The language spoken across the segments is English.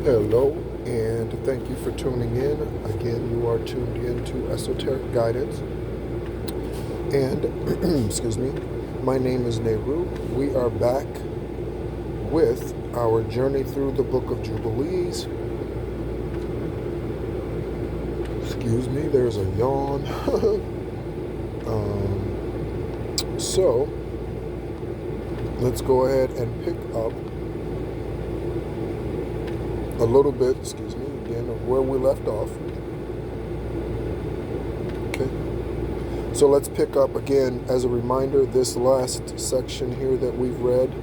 Hello, and thank you for tuning in. Again, you are tuned in to Esoteric Guidance. And, excuse me, my name is Nehru. We are back with our journey through the Book of Jubilees. Excuse me, there's a yawn. So, let's go ahead and pick up a little bit, again, of where we left off. Okay. So let's pick up again, as a reminder, this last section here that we've read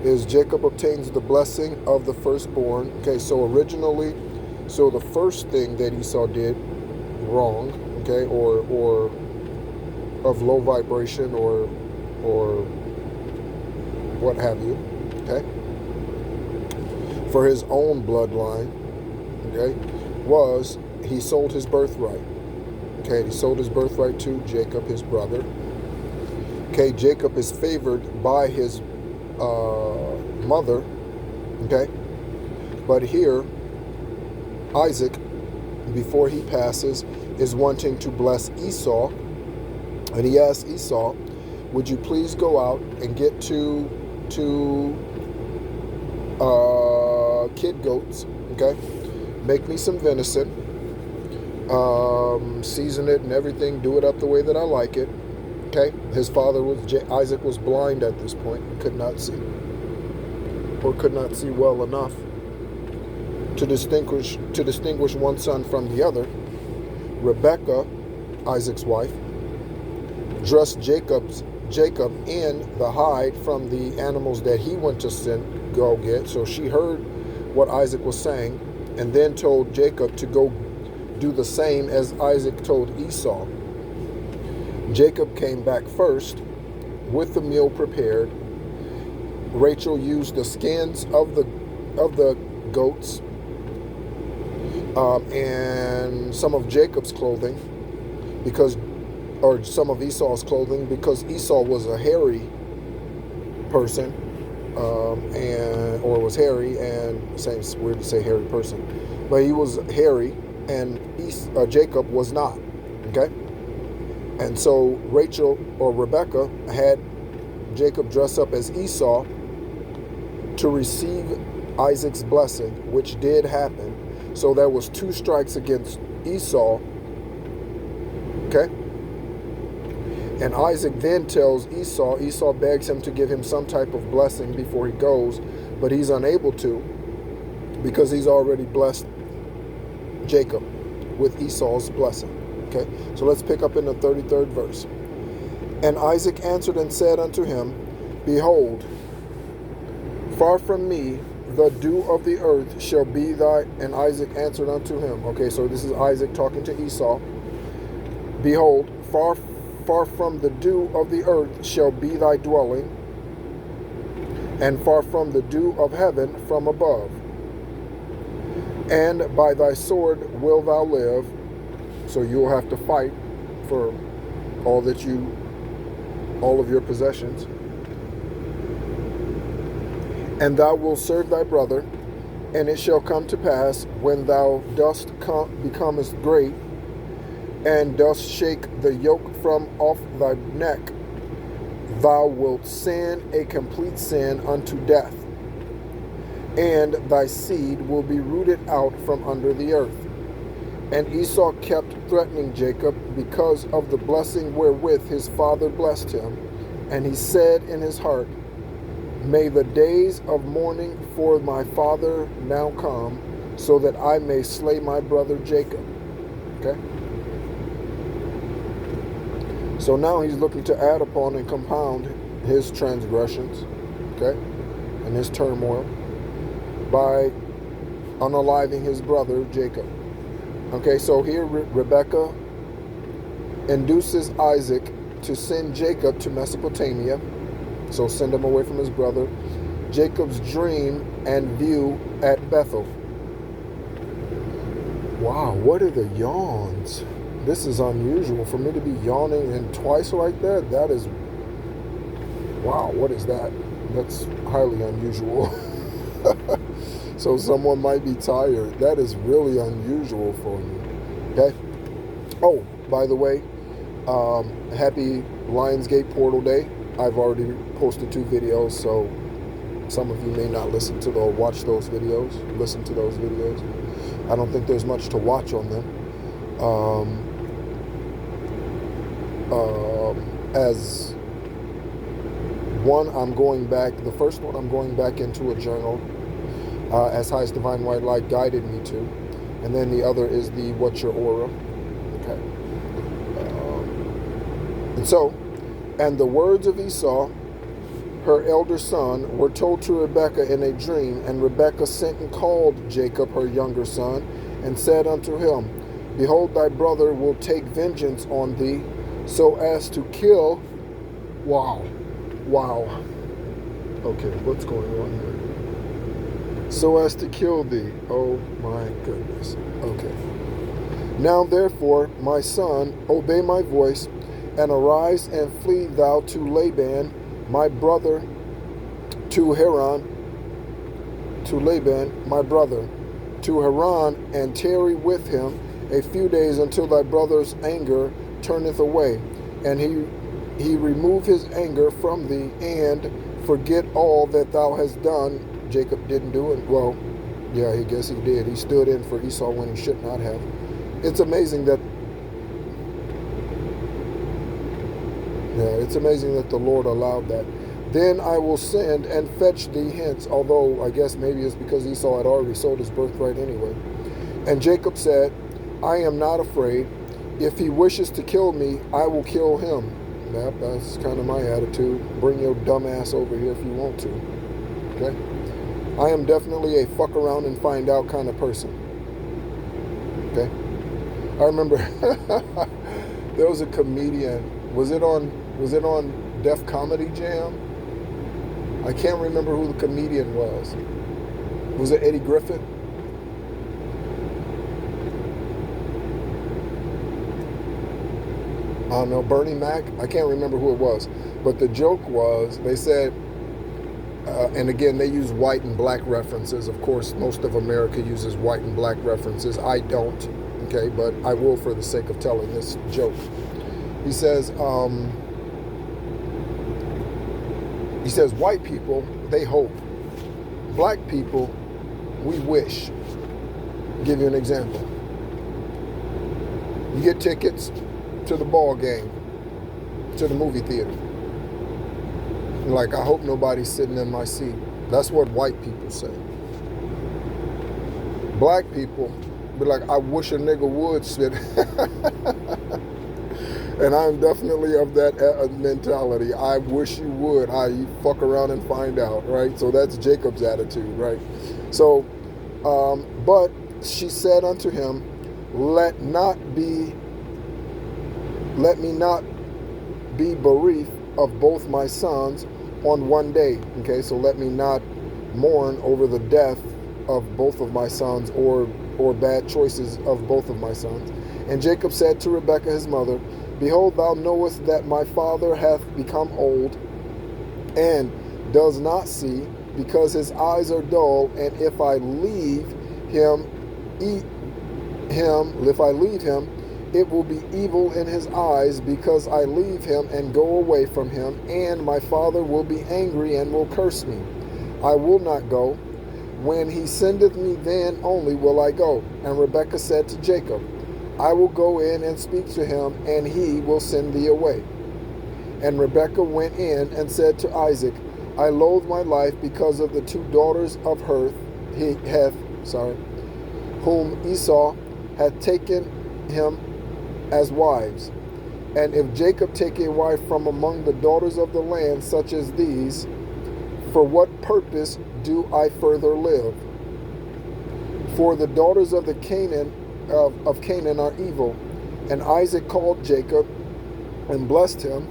is Jacob obtains the blessing of the firstborn. Okay, so originally, the first thing that Esau did wrong, okay, or of low vibration or what have you, okay, for his own bloodline, okay, was he sold his birthright. Okay, he sold his birthright to Jacob, his brother. Okay, Jacob is favored by his mother, okay, but here, Isaac, before he passes, is wanting to bless Esau, and he asks Esau, would you please go out and get two kid goats, okay? Make me some venison, season it and everything, do it up the way that I like it, okay? His father Isaac was blind at this point, could not see well enough to distinguish one son from the other. Rebekah, Isaac's wife, dressed Jacob in the hide from the animals that he went to go get. So she heard what Isaac was saying and then told Jacob to go do the same as Isaac told Esau. Jacob came back first with the meal prepared. Rachel used the skins of the goats and some of Jacob's clothing or some of Esau's clothing, because Esau was a hairy person, or was hairy, and it's weird to say hairy person, but he was hairy, and Jacob was not, okay? And so Rachel or Rebekah had Jacob dress up as Esau to receive Isaac's blessing, which did happen. So there was 2 strikes against Esau, okay? And Isaac then tells Esau begs him to give him some type of blessing before he goes, but he's unable to because he's already blessed Jacob with Esau's blessing. Okay, so let's pick up in the 33rd verse. And Isaac answered and said unto him, behold, far from me the dew of the earth shall be thy... And Isaac answered unto him. Okay, so this is Isaac talking to Esau. Behold, far from the dew of the earth shall be thy dwelling, and far from the dew of heaven from above. And by thy sword will thou live. So you will have to fight for all of your possessions. And thou wilt serve thy brother, and it shall come to pass, when thou dost becomest great, and dost shake the yoke from off thy neck, thou wilt sin a complete sin unto death, and thy seed will be rooted out from under the earth. And Esau kept threatening Jacob because of the blessing wherewith his father blessed him, and he said in his heart, may the days of mourning for my father now come, so that I may slay my brother Jacob. Okay? So now he's looking to add upon and compound his transgressions, okay, and his turmoil by unaliving his brother Jacob. Okay, so here Rebekah induces Isaac to send Jacob to Mesopotamia, so send him away from his brother. Jacob's dream and view at Bethel. Wow, what are the yawns? This is unusual for me to be yawning and twice like that. That is, wow, what is that? That's highly unusual. So someone might be tired. That is really unusual for me. Okay? Oh, by the way, happy Lionsgate Portal Day. I've already posted 2 videos, so some of you may not listen to or watch those videos, listen to those videos. I don't think there's much to watch on them. As one, I'm going back, the first one I'm going back into a journal, as Highest Divine White Light guided me to. And then the other is the What's Your Aura? Okay. And the words of Esau, her elder son, were told to Rebekah in a dream, and Rebekah sent and called Jacob, her younger son, and said unto him, Behold, thy brother will take vengeance on thee, so as to kill. Wow. Okay, what's going on here? So as to kill thee. Oh my goodness. Okay. Now therefore, my son, obey my voice, and arise and flee thou to Laban, my brother, to Haran, to Laban, my brother, to Haran, and tarry with him a few days until thy brother's anger turneth away, and he remove his anger from thee, and forget all that thou hast done. Jacob didn't do it. Well, yeah, I guess he did. He stood in for Esau when he should not have. It's amazing that the Lord allowed that. Then I will send and fetch thee hence, although I guess maybe it's because Esau had already sold his birthright anyway. And Jacob said, I am not afraid. If he wishes to kill me, I will kill him. Yep, that's kind of my attitude. Bring your dumb ass over here if you want to. Okay? I am definitely a fuck around and find out kind of person. Okay? I remember there was a comedian. Was it on Def Comedy Jam? I can't remember who the comedian was. Was it Eddie Griffin? I don't know, Bernie Mac? I can't remember who it was. But the joke was, they said, and again, they use white and black references. Of course, most of America uses white and black references. I don't, okay, but I will for the sake of telling this joke. He says, white people, they hope. Black people, we wish. I'll give you an example. You get tickets to the ball game, to the movie theater. Like, I hope nobody's sitting in my seat. That's what white people say. Black people be like, I wish a nigga would sit. And I'm definitely of that mentality. I wish you would. You fuck around and find out, right? So that's Jacob's attitude, right? So, but she said unto him, let me not be bereaved of both my sons on one day. Okay, so let me not mourn over the death of both of my sons or bad choices of both of my sons. And Jacob said to Rebekah his mother, Behold, thou knowest that my father hath become old, and does not see, because his eyes are dull, and if I leave him, it will be evil in his eyes, because I leave him and go away from him, and my father will be angry and will curse me. I will not go. When he sendeth me, then only will I go. And Rebekah said to Jacob, I will go in and speak to him, and he will send thee away. And Rebekah went in and said to Isaac, I loathe my life because of the 2 daughters of Heth, whom Esau hath taken him as wives. And if Jacob take a wife from among the daughters of the land, such as these, for what purpose do I further live? For the daughters of the Canaan are evil. And Isaac called Jacob and blessed him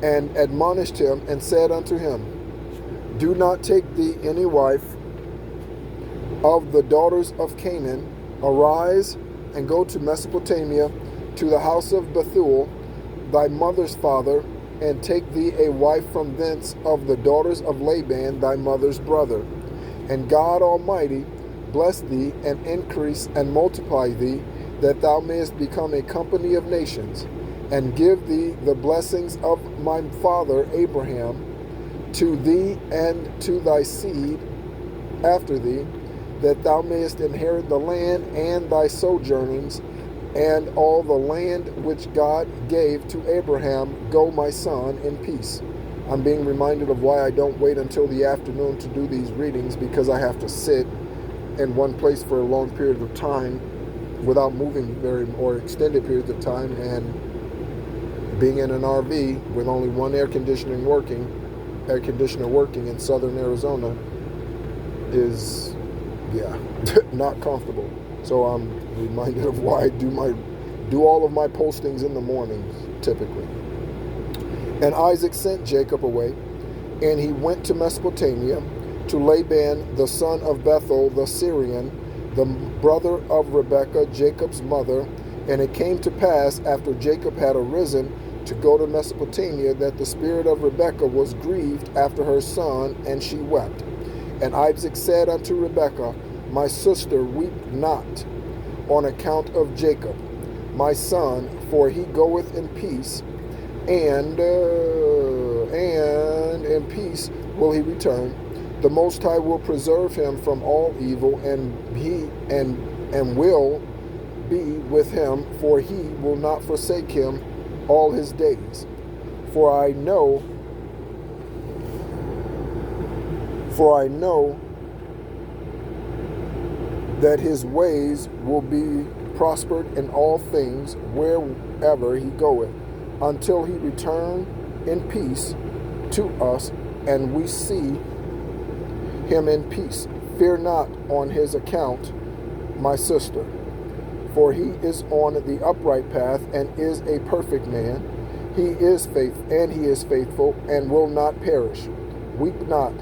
and admonished him and said unto him, Do not take thee any wife of the daughters of Canaan. Arise and go to Mesopotamia, to the house of Bethuel, thy mother's father, and take thee a wife from thence of the daughters of Laban, thy mother's brother. And God Almighty bless thee, and increase and multiply thee, that thou mayest become a company of nations, and give thee the blessings of my father Abraham to thee and to thy seed after thee, that thou mayest inherit the land and thy sojournings, and all the land which God gave to Abraham. Go, my son, in peace. I'm being reminded of why I don't wait until the afternoon to do these readings, because I have to sit in one place for a long period of time without moving or extended periods of time, and being in an RV with only one air conditioner working in southern Arizona is, not comfortable. So I'm reminded of why I do all of my postings in the mornings typically. And Isaac sent Jacob away, and he went to Mesopotamia, to Laban the son of Bethuel the Syrian, the brother of Rebekah, Jacob's mother. And it came to pass, after Jacob had arisen to go to Mesopotamia, that the spirit of Rebekah was grieved after her son, and she wept. And Isaac said unto Rebekah, my sister, weep not on account of Jacob, my son, for he goeth in peace, and in peace will he return. The Most High will preserve him from all evil, and will be with him, for he will not forsake him all his days. For I know that his ways will be prospered in all things wherever he goeth, until he return in peace to us, and we see him in peace. Fear not on his account, my sister, for he is on the upright path, and is a perfect man. He is faithful, and will not perish. Weep not.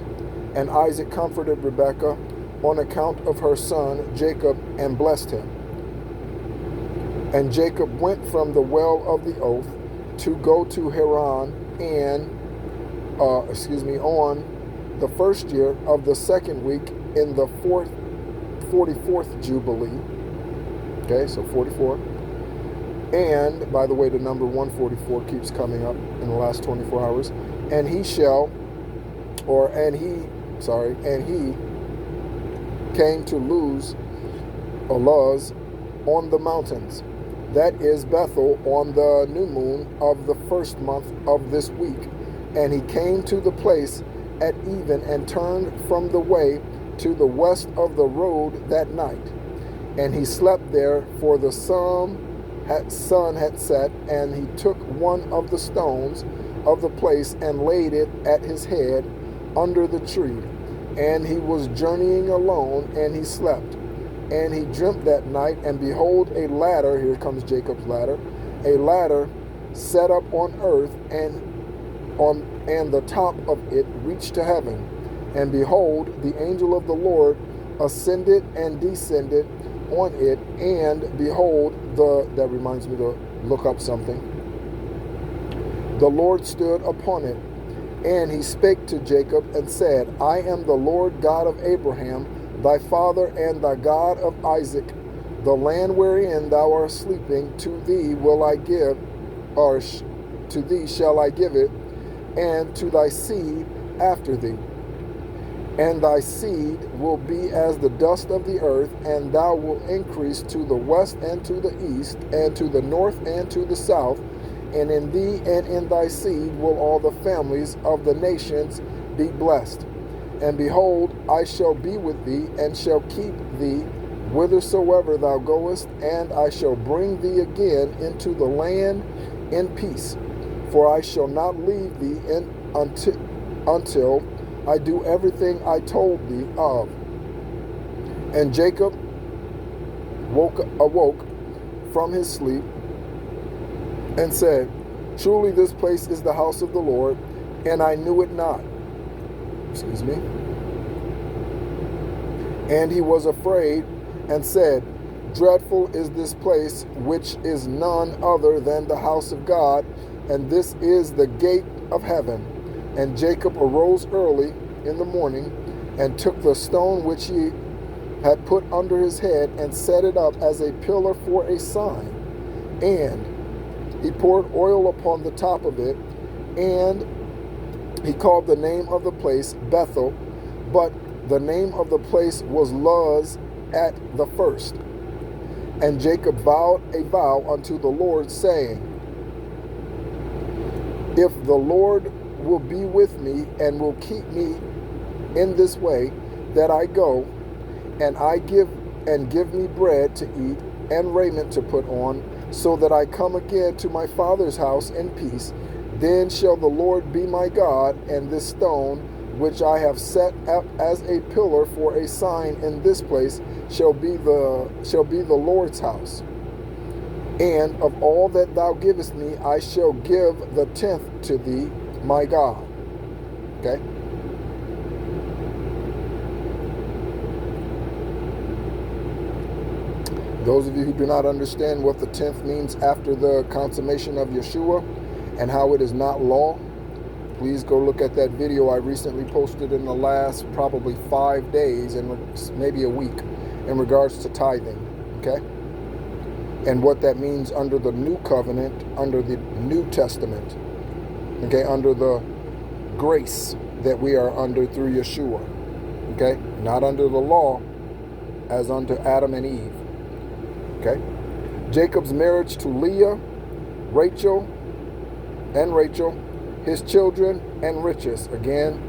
And Isaac comforted Rebekah on account of her son Jacob, and blessed him. And Jacob went from the well of the oath to go to Haran, and on the first year of the second week in the 44th Jubilee. Okay, so 44. And by the way, the number 144 keeps coming up in the last 24 hours. And he came to Luz on the mountains, that is Bethel, on the new moon of the first month of this week. And he came to the place at even, and turned from the way to the west of the road that night. And he slept there, for the sun had set. And he took one of the stones of the place, and laid it at his head under the tree. And he was journeying alone, and he slept. And he dreamt that night, and behold, a ladder, here comes Jacob's ladder, a ladder set up on earth, and the top of it reached to heaven. And behold, the angel of the Lord ascended and descended on it. And behold, that reminds me to look up something. The Lord stood upon it, and he spake to Jacob, and said, I am the Lord God of Abraham, thy father, and thy God of Isaac. The land wherein thou art sleeping, to thee will I give, or to thee shall I give it, and to thy seed after thee. And thy seed will be as the dust of the earth, and thou wilt increase to the west and to the east, and to the north and to the south. And in thee and in thy seed will all the families of the nations be blessed. And behold, I shall be with thee, and shall keep thee whithersoever thou goest, and I shall bring thee again into the land in peace. For I shall not leave thee until I do everything I told thee of. And Jacob awoke from his sleep, and said, Truly this place is the house of the Lord, and I knew it not. And he was afraid, and said, Dreadful is this place, which is none other than the house of God, and this is the gate of heaven. And Jacob arose early in the morning, and took the stone which he had put under his head, and set it up as a pillar for a sign. And he poured oil upon the top of it, and he called the name of the place Bethel, but the name of the place was Luz at the first. And Jacob vowed a vow unto the Lord, saying, If the Lord will be with me, and will keep me in this way that I go, and give me bread to eat and raiment to put on, so that I come again to my father's house in peace, then shall the Lord be my God, and this stone which I have set up as a pillar for a sign in this place shall be the Lord's house. And of all that thou givest me, I shall give the 10th to thee, my God. Okay? Those of you who do not understand what the 10th means after the consummation of Yeshua and how it is not law, please go look at that video I recently posted in the last probably 5 days and maybe a week in regards to tithing, okay? And what that means under the new covenant, under the New Testament, okay? Under the grace that we are under through Yeshua, okay? Not under the law as unto Adam and Eve. Okay. Jacob's marriage to Leah, Rachel, his children and riches. Again,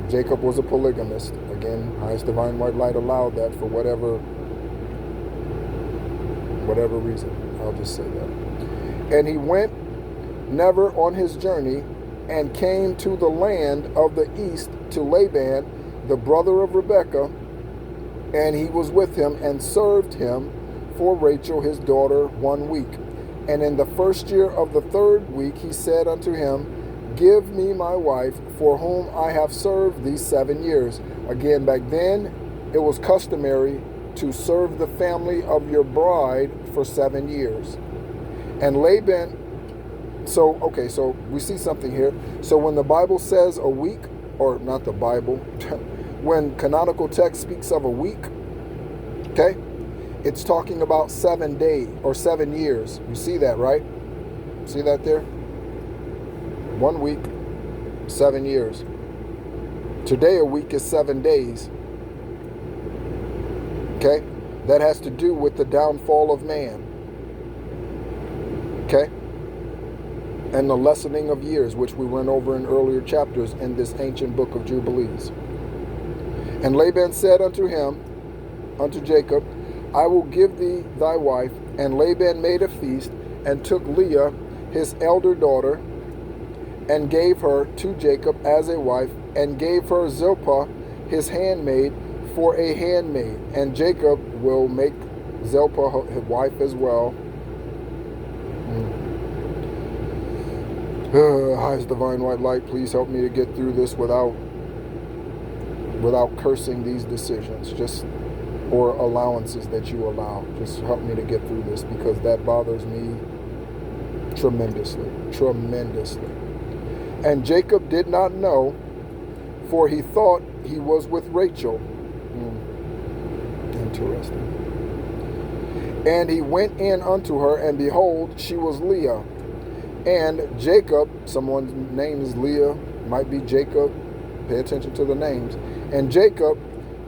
Jacob was a polygamist. Again, highest divine white light allowed that for whatever reason. I'll just say that. And he went never on his journey, and came to the land of the east to Laban, the brother of Rebekah, and he was with him and served him for Rachel his daughter 1 week. And in the first year of the 3rd week he said unto him, Give me my wife, for whom I have served these 7 years. Again, back then it was customary to serve the family of your bride for 7 years. And Laban, so we see something here. So when the Bible says a week, or not the Bible, when canonical text speaks of a week, okay, it's talking about 7 days or 7 years. You see that, right? See that there? 1 week, 7 years. Today a week is 7 days. Okay? That has to do with the downfall of man. Okay? And the lessening of years, which we went over in earlier chapters in this ancient book of Jubilees. And Laban said unto Jacob, I will give thee thy wife. And Laban made a feast, and took Leah, his elder daughter, and gave her to Jacob as a wife, and gave her Zilpah, his handmaid, for a handmaid. And Jacob will make Zilpah his wife as well. Highest divine white light, please help me to get through this without cursing these decisions, or allowances that you allow. Just help me to get through this, because that bothers me tremendously. And Jacob did not know, for he thought he was with Rachel. Interesting. And he went in unto her, and behold, she was Leah. And Jacob, someone's name is Leah, might be Jacob, pay attention to the names. And Jacob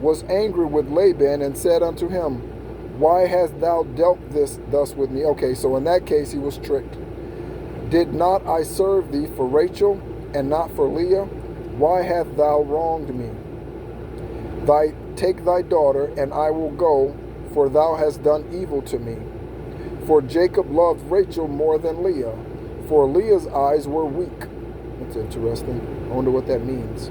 was angry with Laban, and said unto him, Why hast thou dealt thus with me? Okay, so in that case he was tricked. Did not I serve thee for Rachel, and not for Leah? Why hast thou wronged me? Take thy daughter, and I will go, for thou hast done evil to me. For Jacob loved Rachel more than Leah, for Leah's eyes were weak. That's interesting. I wonder what that means.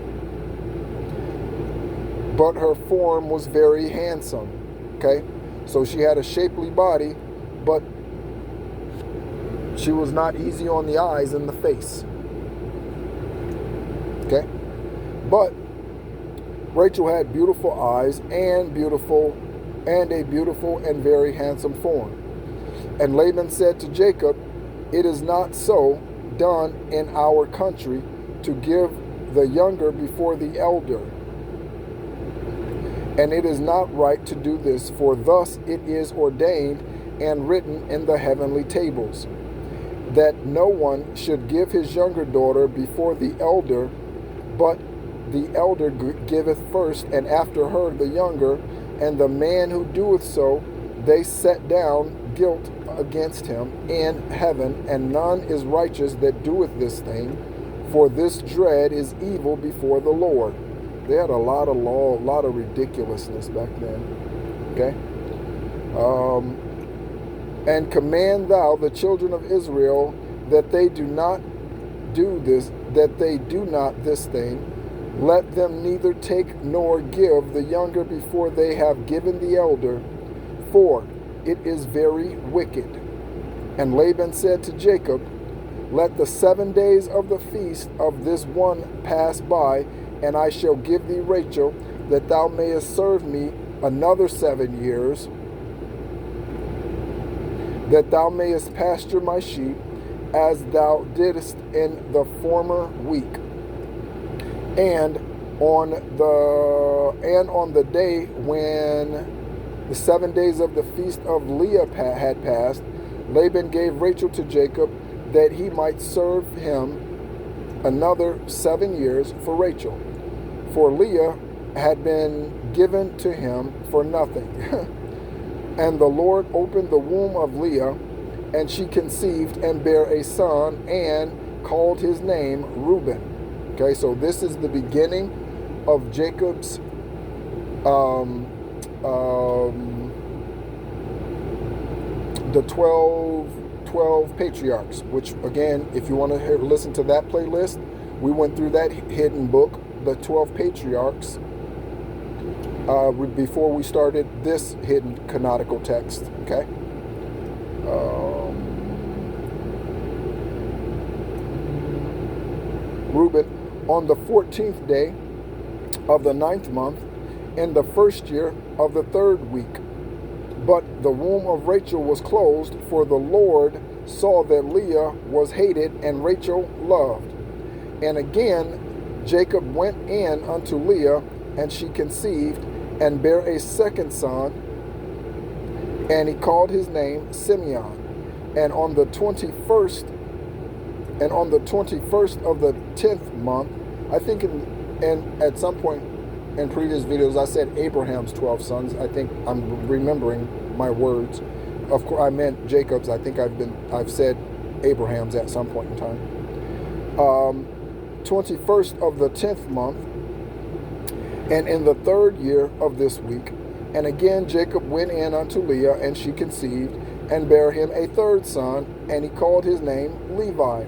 But her form was very handsome. Okay? So she had a shapely body, but she was not easy on the eyes and the face. Okay? But Rachel had beautiful eyes and a beautiful and very handsome form. And Laban said to Jacob, It is not so done in our country to give the younger before the elder. And it is not right to do this, for thus it is ordained and written in the heavenly tables, that no one should give his younger daughter before the elder, but the elder giveth first, and after her the younger. And the man who doeth so, they set down guilt against him in heaven, and none is righteous that doeth this thing, for this dread is evil before the Lord. They had a lot of law, a lot of ridiculousness back then. Okay? And command thou the children of Israel that they do not do this, that they do not this thing. Let them neither take nor give the younger before they have given the elder, for it is very wicked. And Laban said to Jacob, let the 7 days of the feast of this one pass by, and I shall give thee Rachel, that thou mayest serve me another 7 years, that thou mayest pasture my sheep, as thou didst in the former week. And on the day when the 7 days of the feast of Leah had passed, Laban gave Rachel to Jacob, that he might serve him another 7 years for Rachel. For Leah had been given to him for nothing. And the Lord opened the womb of Leah, and she conceived and bare a son, and called his name Reuben. Okay, so this is the beginning of Jacob's the 12 patriarchs, which again, if you want to listen to that playlist, we went through that hidden book, the 12 patriarchs, before we started this hidden canonical text. Okay. Reuben, on the 14th day of the 9th month, in the first year of the 3rd week. But the womb of Rachel was closed, for the Lord saw that Leah was hated and Rachel loved. And again Jacob went in unto Leah, and she conceived and bare a second son, and he called his name Simeon. And on the 21st of the 10th month, I think at some point in previous videos I said Abraham's 12 sons. I think I'm remembering my words. Of course I meant Jacob's. I think I've said Abraham's at some point in time. 21st of the 10th month, and in the 3rd year of this week. And again Jacob went in unto Leah, and she conceived and bare him a 3rd son, and he called his name Levi.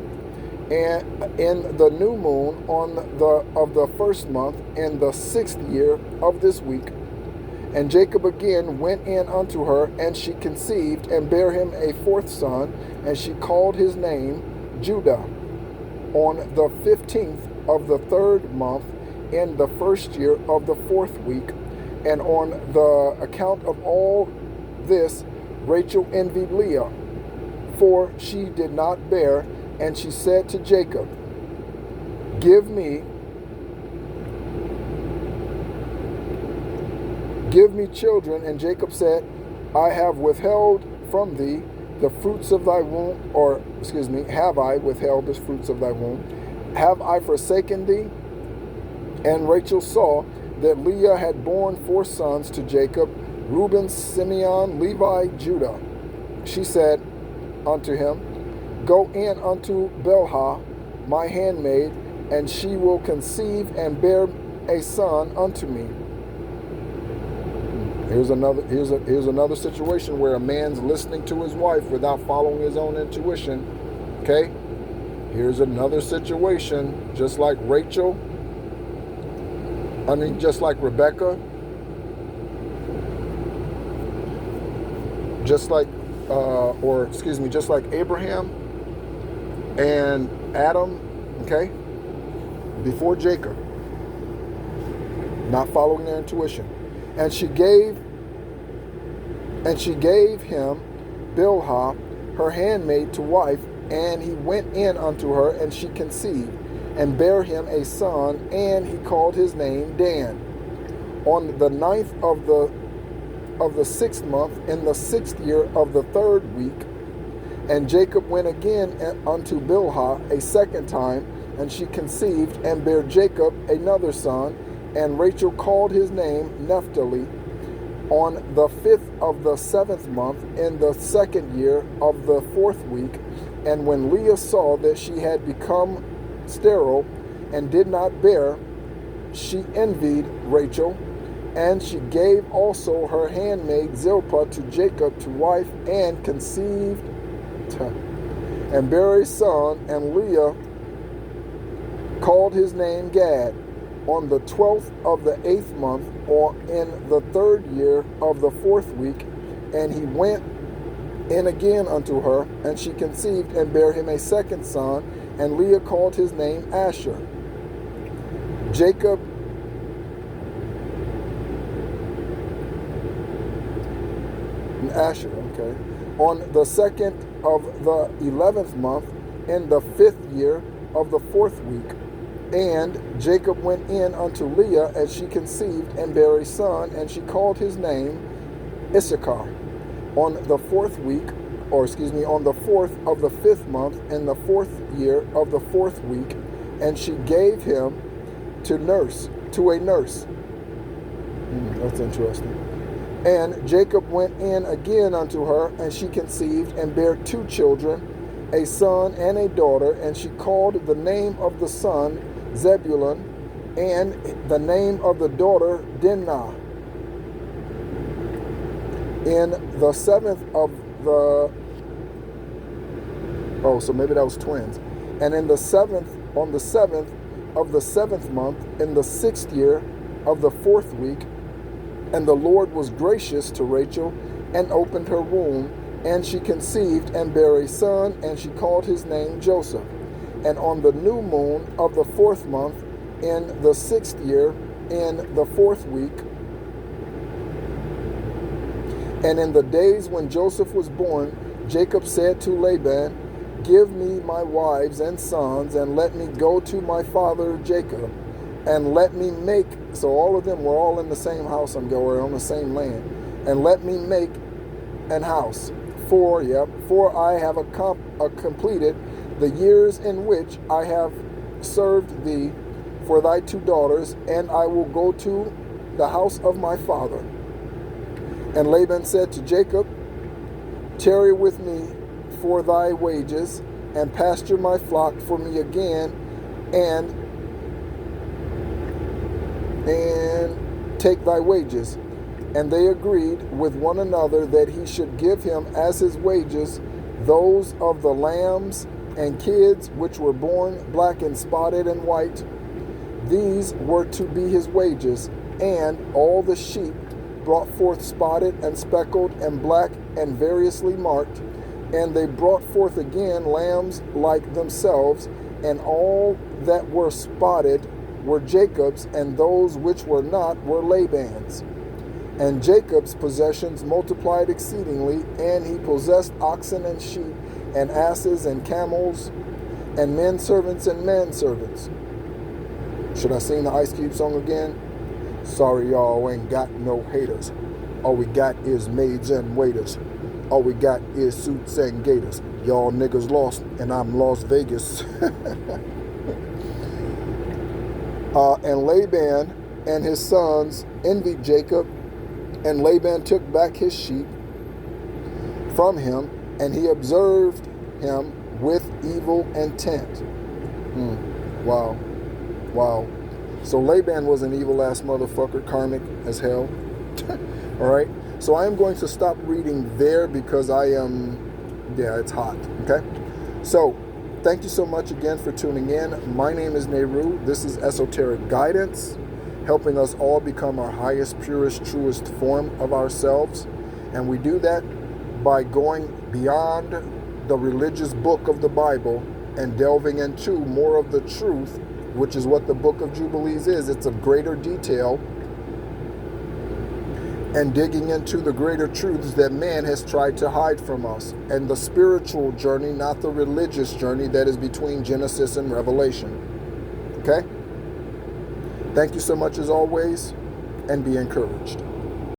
And in the new moon of the 1st month, in the 6th year of this week. And Jacob again went in unto her, and she conceived and bare him a 4th son, and she called his name Judah. On the 15th of the 3rd month, in the 1st year of the 4th week. And on the account of all this, Rachel envied Leah, for she did not bear. And she said to Jacob, Give me children. And Jacob said, I have withheld from thee the fruits of thy womb, have I withheld the fruits of thy womb? Have I forsaken thee? And Rachel saw that Leah had borne 4 sons to Jacob, Reuben, Simeon, Levi, Judah. She said unto him, Go in unto Bilhah, my handmaid, and she will conceive and bear a son unto me. Here's another situation where a man's listening to his wife without following his own intuition. Okay? Here's another situation, just like just like Rebecca, just like Abraham and Adam, okay, before Jacob, not following their intuition. And she gave him Bilhah, her handmaid, to wife, and he went in unto her, and she conceived, and bare him a son, and he called his name Dan. on the 9th of the 6th month, in the 6th year of the 3rd week. And Jacob went again unto Bilhah a second time, and she conceived and bare Jacob another son, and Rachel called his name Naphtali. On the 5th of the 7th month, in the 2nd year of the 4th week. And when Leah saw that she had become sterile and did not bear, she envied Rachel, and she gave also her handmaid Zilpah to Jacob to wife, and conceived and bare a son, and Leah called his name Gad. On the 12th of the 8th month, or in the 3rd year of the 4th week, and he went in again unto her, and she conceived and bare him a second son, and Leah called his name Asher. Jacob Asher, okay. On the 2nd of the 11th month, in the 5th year of the 4th week, and Jacob went in unto Leah, and she conceived and bare a son, and she called his name Issachar. On the 4th week, on the 4th of the 5th month, in the 4th year of the 4th week, and she gave him to a nurse. That's interesting. And Jacob went in again unto her, and she conceived and bare 2 children, a son and a daughter, and she called the name of the son Zebulun, and the name of the daughter Dinah. In the 7th of the so maybe that was twins. And in the 7th, on the 7th of the 7th month, in the 6th year of the 4th week, and the Lord was gracious to Rachel, and opened her womb, and she conceived and bare a son, and she called his name Joseph. And on the new moon of the 4th month, in the 6th year, in the 4th week, and in the days when Joseph was born, Jacob said to Laban, Give me my wives and sons, and let me go to my father Jacob, and let me make, so all of them were all in the same house, we're on the same land, and let me make an house, for I have completed the years in which I have served thee for thy 2 daughters, and I will go to the house of my father. And Laban said to Jacob, Tarry with me for thy wages, and pasture my flock for me again, and take thy wages. And they agreed with one another that he should give him as his wages those of the lambs and kids which were born black and spotted and white. These were to be his wages, and all the sheep brought forth spotted and speckled and black and variously marked. And they brought forth again lambs like themselves, and all that were spotted were Jacob's, and those which were not were Laban's. And Jacob's possessions multiplied exceedingly, and he possessed oxen and sheep, and asses and camels, and men servants and manservants. Should I sing the Ice Cube song again? Sorry, y'all ain't got no haters. All we got is maids and waiters. All we got is suits and gators. Y'all niggas lost, and I'm Las Vegas. And Laban and his sons envied Jacob, and Laban took back his sheep from him, and he observed him with evil intent. Wow. So Laban was an evil-ass motherfucker, karmic as hell. All right? So I am going to stop reading there because it's hot, okay? So, thank you so much again for tuning in. My name is Nehru. This is Esoteric Guidance, helping us all become our highest, purest, truest form of ourselves. And we do that by going beyond the religious book of the Bible and delving into more of the truth, which is what the Book of Jubilees is. It's of greater detail, and digging into the greater truths that man has tried to hide from us, and the spiritual journey, not the religious journey that is between Genesis and Revelation. Okay? Thank you so much as always. and be encouraged.